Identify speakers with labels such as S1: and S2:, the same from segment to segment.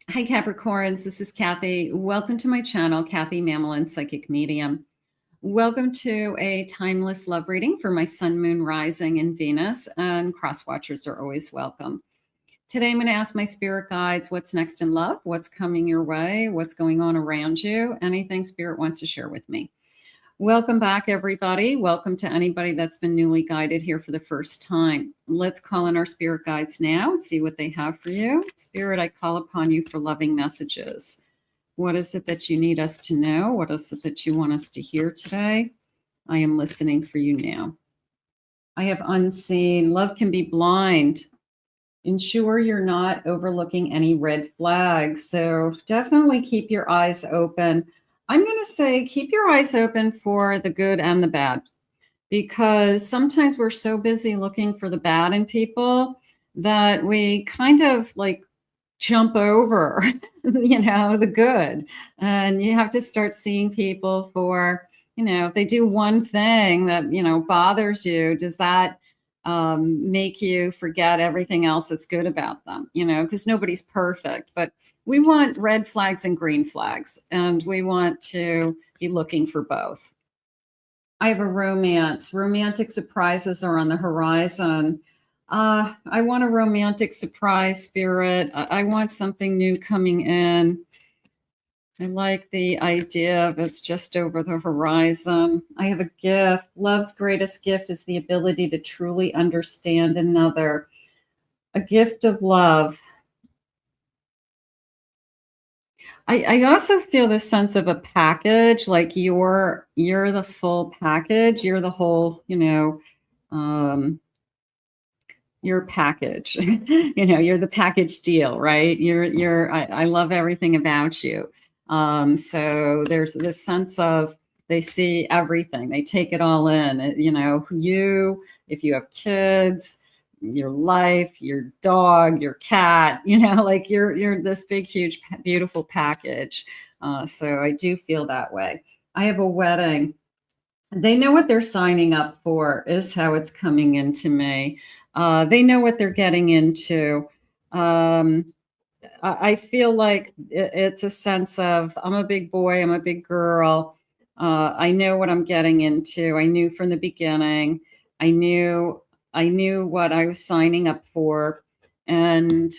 S1: Hi, Capricorns. This is Kathy. Welcome to my channel, Kathy Mamolen, Psychic Medium. Welcome to a timeless love reading for my Sun, Moon, Rising, and Venus, and cross watchers are always welcome. Today, I'm going to ask my spirit guides what's next in love, what's coming your way, what's going on around you, anything spirit wants to share with me. Welcome back, everybody. Welcome to anybody that's been newly guided here for the first time. Let's call in our spirit guides now and see what they have for you. Spirit, I call upon you for loving messages. What is it that you need us to know? What is it that you want us to hear today? I am listening for you now. I have unseen. Love can be blind. Ensure you're not overlooking any red flags. So definitely keep your eyes open. I'm going to say keep your eyes open for the good and the bad, because sometimes we're so busy looking for the bad in people that we kind of like jump over, the good. And you have to start seeing people for, if they do one thing that, bothers you, does that make you forget everything else that's good about them, because nobody's perfect, but we want red flags and green flags, and we want to be looking for both. I have a romance. Romantic surprises are on the horizon. I want a romantic surprise, Spirit. I want something new coming in. I like the idea of it's just over the horizon. I have a gift. Love's greatest gift is the ability to truly understand another. A gift of love. I also feel this sense of a package, like you're the full package. You're the whole, your package. You're the package deal, right? I love everything about you. So there's this sense of they see everything, they take it all in. If you have kids, your life, your dog, your cat, like you're this big, huge, beautiful package. So I do feel that way. I have a wedding. They know what they're signing up for, is how it's coming into me. They know what they're getting into. I feel like it's a sense of, I'm a big boy, I'm a big girl. I know what I'm getting into. I knew from the beginning. I knew what I was signing up for, and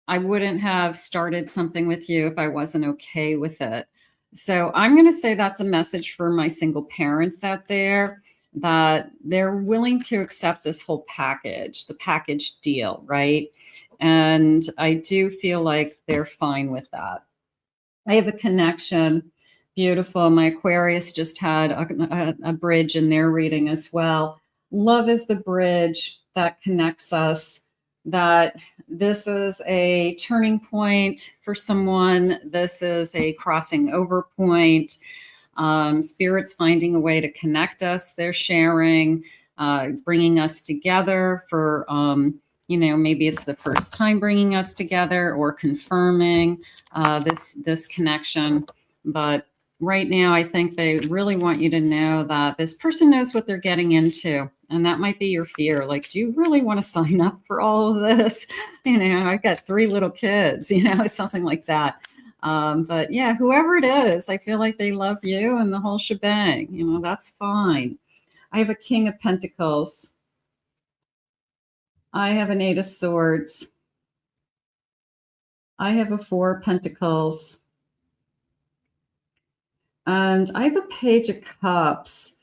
S1: I wouldn't have started something with you if I wasn't okay with it. So I'm going to say that's a message for my single parents out there, that they're willing to accept this whole package, the package deal, right? And I do feel like they're fine with that. I have a connection. Beautiful. My Aquarius just had a bridge in their reading as well. Love is the bridge that connects us, that this is a turning point for someone. This is a crossing over point. Spirit's finding a way to connect us. They're sharing, bringing us together for, maybe it's the first time bringing us together or confirming this connection. But right now, I think they really want you to know that this person knows what they're getting into. And that might be your fear. Like, do you really want to sign up for all of this? I've got 3 little kids, something like that. But yeah, whoever it is, I feel like they love you and the whole shebang. That's fine. I have a King of Pentacles. I have an 8 of Swords. I have a 4 of Pentacles. And I have a Page of Cups.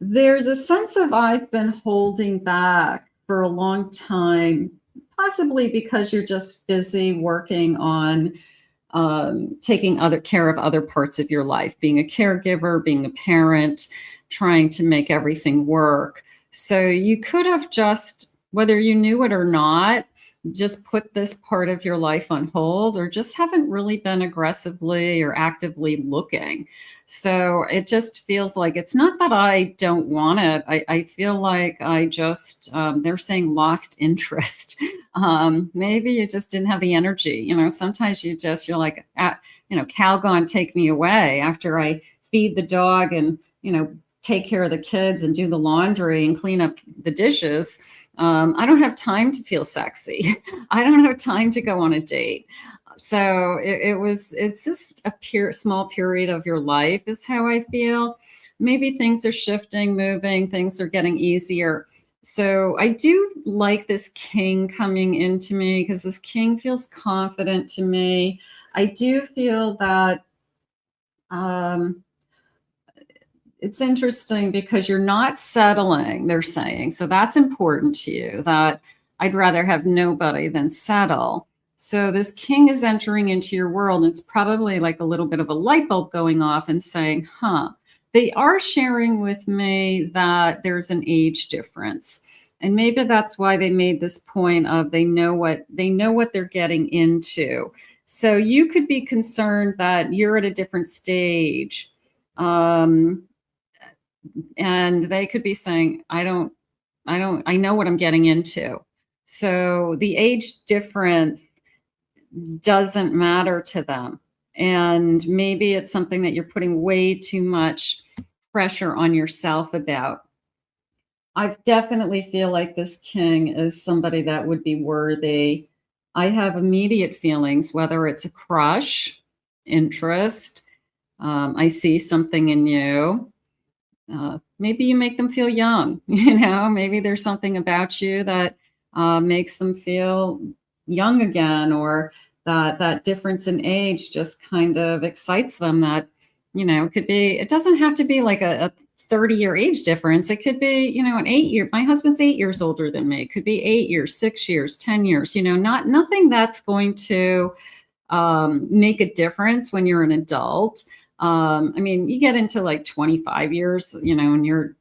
S1: There's a sense of I've been holding back for a long time, possibly because you're just busy working on taking care of other parts of your life, being a caregiver, being a parent, trying to make everything work. So you could have just, whether you knew it or not, just put this part of your life on hold, or just haven't really been aggressively or actively looking. So it just feels like it's not that I don't want it. I feel like I just, they're saying lost interest. Maybe you just didn't have the energy. Sometimes you're like, Calgon, take me away after I feed the dog and, take care of the kids and do the laundry and clean up the dishes. I don't have time to feel sexy. I don't have time to go on a date. So it's just a small period of your life is how I feel. Maybe things are shifting, moving, things are getting easier. So I do like this king coming into me because this king feels confident to me. I do feel that um, it's interesting because you're not settling, they're saying. So that's important to you, that I'd rather have nobody than settle. So this king is entering into your world. And it's probably like a little bit of a light bulb going off and saying, huh, they are sharing with me that there's an age difference. And maybe that's why they made this point of they know what they're getting into. So you could be concerned that you're at a different stage. And they could be saying, I know what I'm getting into. So the age difference doesn't matter to them. And maybe it's something that you're putting way too much pressure on yourself about. I definitely feel like this king is somebody that would be worthy. I have immediate feelings, whether it's a crush, interest, I see something in you. Maybe you make them feel young, maybe there's something about you that makes them feel young again, or that difference in age just kind of excites them. That, it doesn't have to be like a 30-year age difference. It could be, an 8-year, my husband's 8 years older than me. It could be 8 years, 6 years, 10 years, nothing that's going to make a difference when you're an adult. You get into like 25 years, and you're,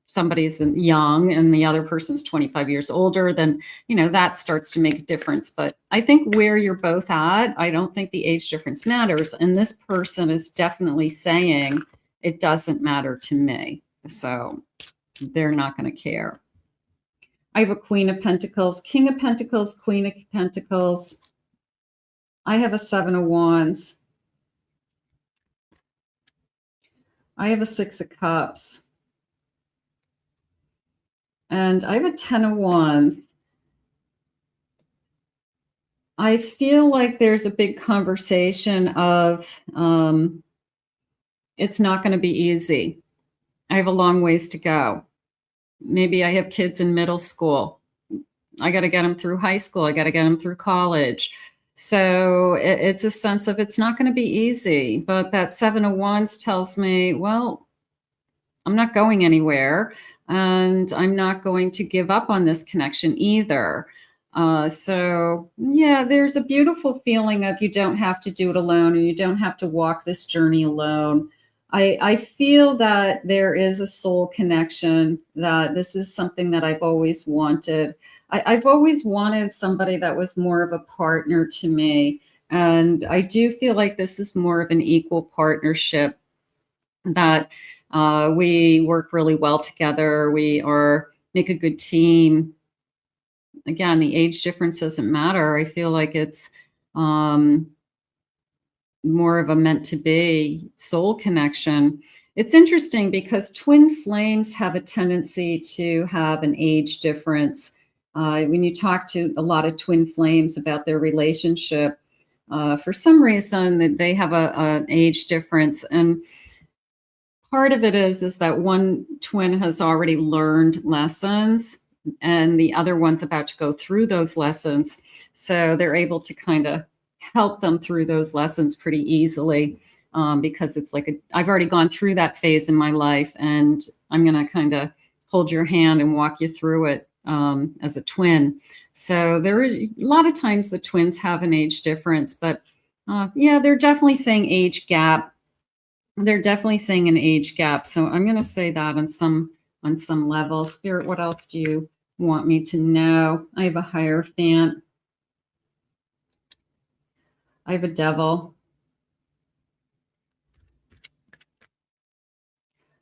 S1: somebody's young and the other person's 25 years older, then, that starts to make a difference. But I think where you're both at, I don't think the age difference matters. And this person is definitely saying it doesn't matter to me. So they're not going to care. I have a Queen of Pentacles, King of Pentacles, Queen of Pentacles. I have a 7 of Wands. I have a 6 of Cups. And I have a 10 of Wands. I feel like there's a big conversation of it's not going to be easy. I have a long ways to go. Maybe I have kids in middle school. I got to get them through high school. I got to get them through college. So it's a sense of it's not going to be easy. But that 7 of Wands tells me, well, I'm not going anywhere, and I'm not going to give up on this connection either. So yeah, there's a beautiful feeling of you don't have to do it alone, and you don't have to walk this journey alone. I feel that there is a soul connection, that this is something that I've always wanted. I've always wanted somebody that was more of a partner to me. And I do feel like this is more of an equal partnership, that we work really well together. We make a good team. Again, the age difference doesn't matter. I feel like it's more of a meant to be soul connection. It's interesting because twin flames have a tendency to have an age difference. When you talk to a lot of twin flames about their relationship, for some reason they have an age difference. And part of it is that one twin has already learned lessons and the other one's about to go through those lessons. So they're able to kind of help them through those lessons pretty easily, because it's like I've already gone through that phase in my life, and I'm going to kind of hold your hand and walk you through it as a twin. So there is a lot of times the twins have an age difference, but yeah, they're definitely saying age gap. They're definitely saying an age gap. So I'm going to say that on some level. Spirit, what else do you want me to know? I have a Hierophant. I have a Devil.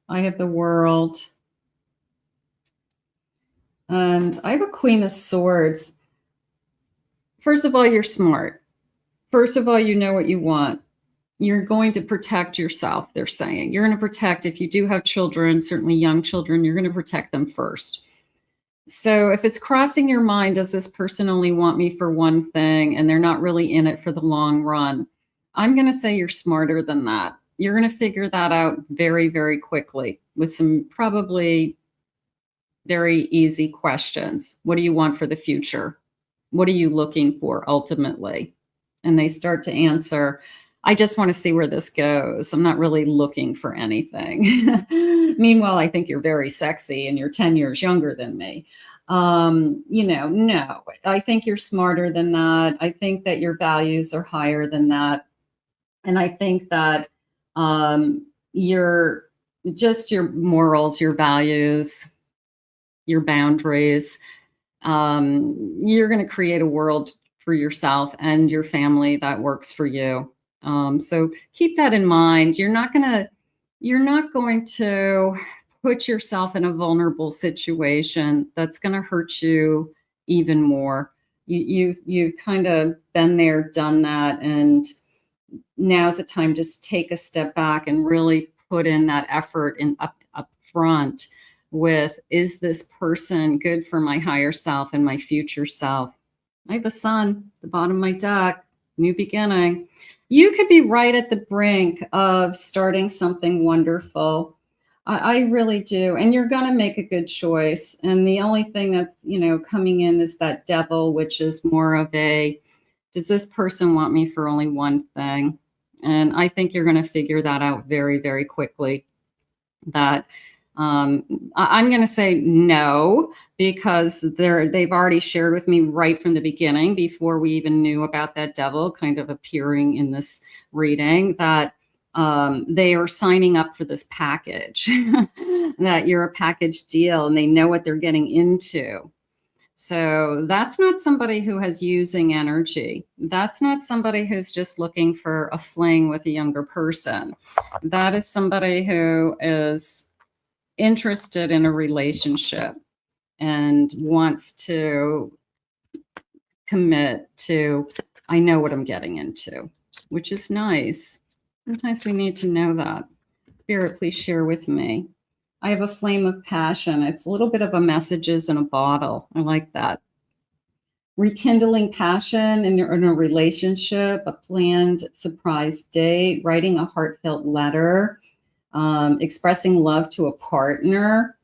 S1: I have the World. And I have a Queen of Swords. First of all, you're smart. First of all, you know what you want. You're going to protect yourself, they're saying. You're going to protect, if you do have children, certainly young children, you're going to protect them first. So if it's crossing your mind, does this person only want me for one thing and they're not really in it for the long run? I'm going to say you're smarter than that. You're going to figure that out very, very quickly with some probably very easy questions. What do you want for the future? What are you looking for ultimately? And they start to answer, I just want to see where this goes. I'm not really looking for anything. Meanwhile, I think you're very sexy and you're 10 years younger than me. No, I think you're smarter than that. I think that your values are higher than that. And I think that your morals, your values, your boundaries, you're going to create a world for yourself and your family that works for you. So keep that in mind. You're not going to put yourself in a vulnerable situation that's going to hurt you even more. You've kind of been there, done that, and now's the time. Just take a step back and really put in that effort and up front with, is this person good for my higher self and my future self? I have a sun, the bottom of my deck, new beginning. You could be right at the brink of starting something wonderful. I really do. And you're going to make a good choice. And the only thing that's, coming in is that devil, which is more of a, does this person want me for only one thing? And I think you're going to figure that out very, very quickly. That I'm going to say no, because they've already shared with me right from the beginning, before we even knew about that devil kind of appearing in this reading, that they are signing up for this package, that you're a package deal and they know what they're getting into. So that's not somebody who has using energy. That's not somebody who's just looking for a fling with a younger person. That is somebody who is interested in a relationship and wants to commit to, I know what I'm getting into, which is nice. Sometimes we need to know that. Spirit, please share with me. I have a flame of passion. It's a little bit of a messages in a bottle. I like that. Rekindling passion in a relationship, a planned surprise date, writing a heartfelt letter, expressing love to a partner.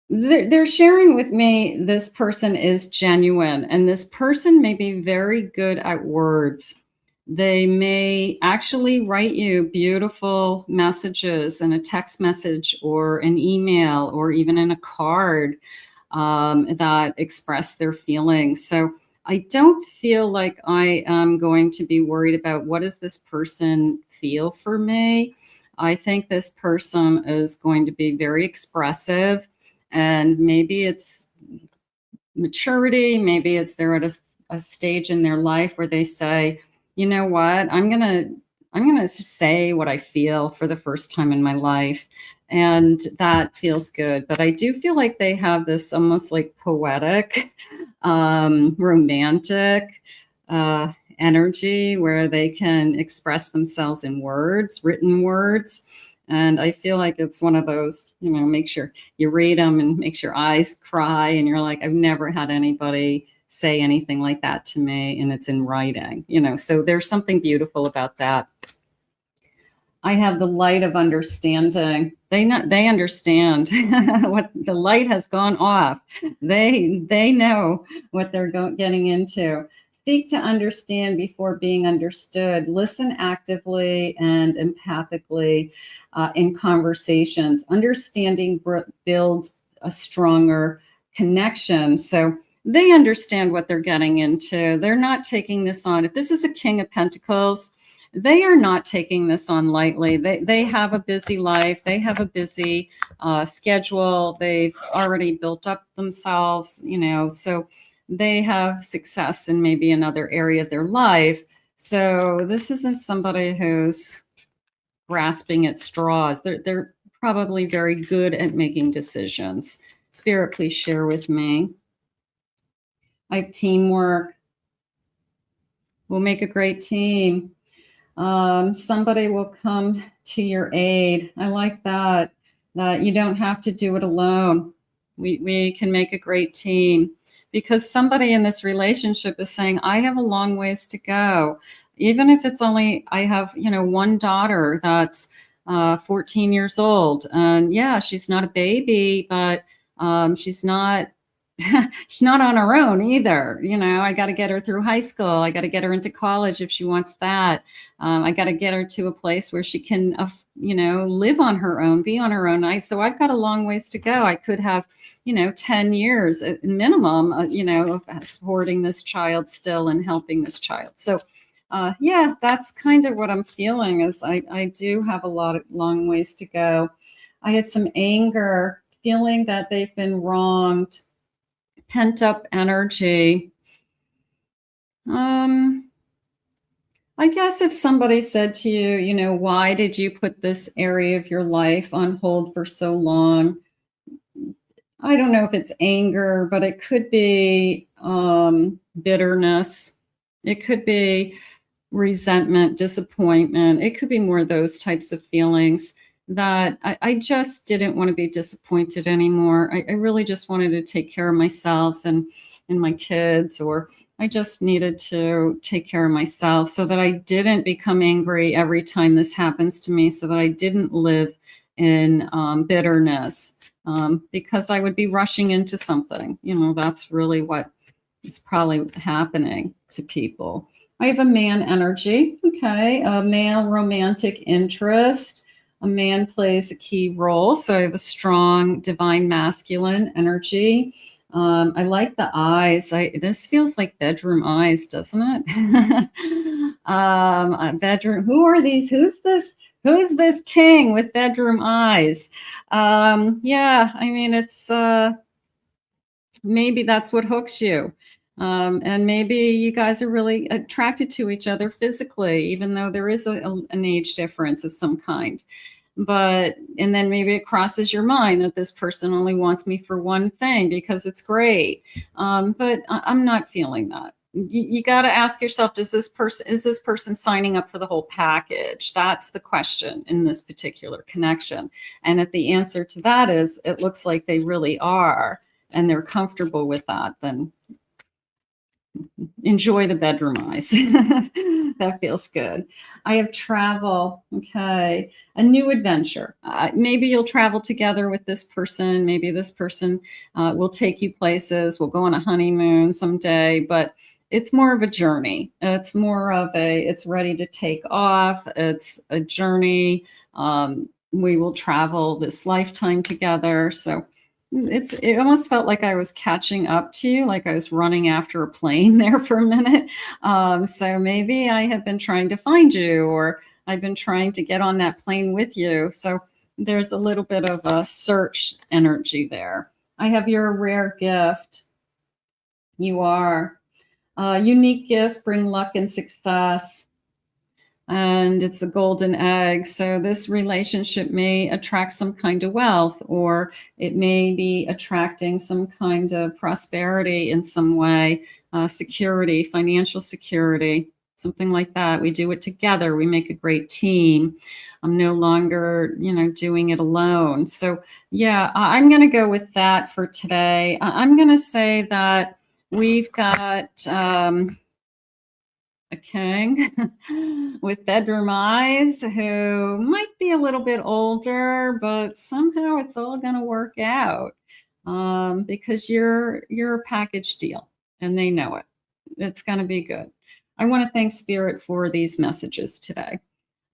S1: They're sharing with me this person is genuine, and this person may be very good at words. They may actually write you beautiful messages in a text message or an email or even in a card that express their feelings. So I don't feel like I am going to be worried about, what does this person feel for me? I think this person is going to be very expressive, and maybe it's maturity. Maybe it's they're at a stage in their life where they say, you know what, I'm gonna say what I feel for the first time in my life. And that feels good. But I do feel like they have this almost like poetic, romantic energy where they can express themselves in words, written words. And I feel like it's one of those, make sure you read them and makes your eyes cry. And you're like, I've never had anybody say anything like that to me, and it's in writing, so there's something beautiful about that. I have the light of understanding. They understand what the light has gone off. They know what they're getting into. Seek to understand before being understood. Listen actively and empathically in conversations. Understanding builds a stronger connection. So they understand what they're getting into. They're not taking this on. If this is a King of Pentacles, they are not taking this on lightly. They have a busy life. They have a busy schedule. They've already built up themselves, so they have success in maybe another area of their life. So this isn't somebody who's grasping at straws. They're probably very good at making decisions. Spirit, please share with me. I have teamwork. We'll make a great team. Somebody will come to your aid. I like that you don't have to do it alone. We can make a great team, because somebody in this relationship is saying, I have a long ways to go. Even if it's only, I have, one daughter that's 14 years old. And yeah, she's not a baby, but she's not she's not on her own either. I got to get her through high school. I got to get her into college if she wants that. I got to get her to a place where she can, live on her own, be on her own. So I've got a long ways to go. I could have, 10 years at minimum, of supporting this child still and helping this child. So yeah, that's kind of what I'm feeling, is I do have a long ways to go. I have some anger, feeling that they've been wronged, pent up energy. I guess if somebody said to you, why did you put this area of your life on hold for so long? I don't know if it's anger, but it could be bitterness. It could be resentment, disappointment. It could be more of those types of feelings, that I just didn't want to be disappointed anymore. I really just wanted to take care of myself and my kids, or I just needed to take care of myself so that I didn't become angry every time this happens to me, so that I didn't live in bitterness, because I would be rushing into something. That's really what is probably happening to people. I have a man energy, okay, a male romantic interest. A man plays a key role. So I have a strong divine masculine energy. I like the eyes. This feels like bedroom eyes, doesn't it? Bedroom. Who are these? Who's this? Who's this king with bedroom eyes? Yeah, I mean, it's maybe that's what hooks you. And maybe you guys are really attracted to each other physically, even though there is an age difference of some kind. And then maybe it crosses your mind that this person only wants me for one thing because it's great. But I'm not feeling that. You got to ask yourself, is this person signing up for the whole package? That's the question in this particular connection. And if the answer to that is, it looks like they really are, and they're comfortable with that, then enjoy the bedroom eyes. That feels good. I have travel. Okay. A new adventure. Maybe you'll travel together with this person. Maybe this person will take you places. We'll go on a honeymoon someday, but it's more of a journey. It's more of it's ready to take off. It's a journey. We will travel this lifetime together. So it almost felt like I was catching up to you, like I was running after a plane there for a minute. So maybe I have been trying to find you, or I've been trying to get on that plane with you. So there's a little bit of a search energy there. I have your rare gift. You are. Unique gifts bring luck and success. And it's a golden egg. So this relationship may attract some kind of wealth, or it may be attracting some kind of prosperity in some way, security, financial security, something like that. We do it together. We make a great team. I'm no longer, doing it alone. So yeah, I'm going to go with that for today. I'm going to say that we've got a king with bedroom eyes who might be a little bit older, but somehow it's all going to work out, because you're a package deal and they know it. It's going to be good. I want to thank Spirit for these messages today.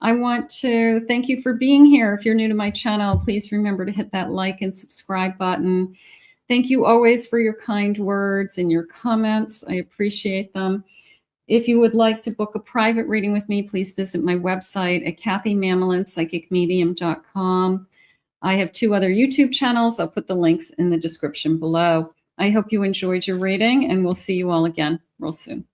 S1: I want to thank you for being here. If you're new to my channel, please remember to hit that like and subscribe button. Thank you always for your kind words and your comments. I appreciate them. If you would like to book a private reading with me, please visit my website at kathymamolenspsychicmedium.com. I have 2 other YouTube channels. I'll put the links in the description below. I hope you enjoyed your reading, and we'll see you all again real soon.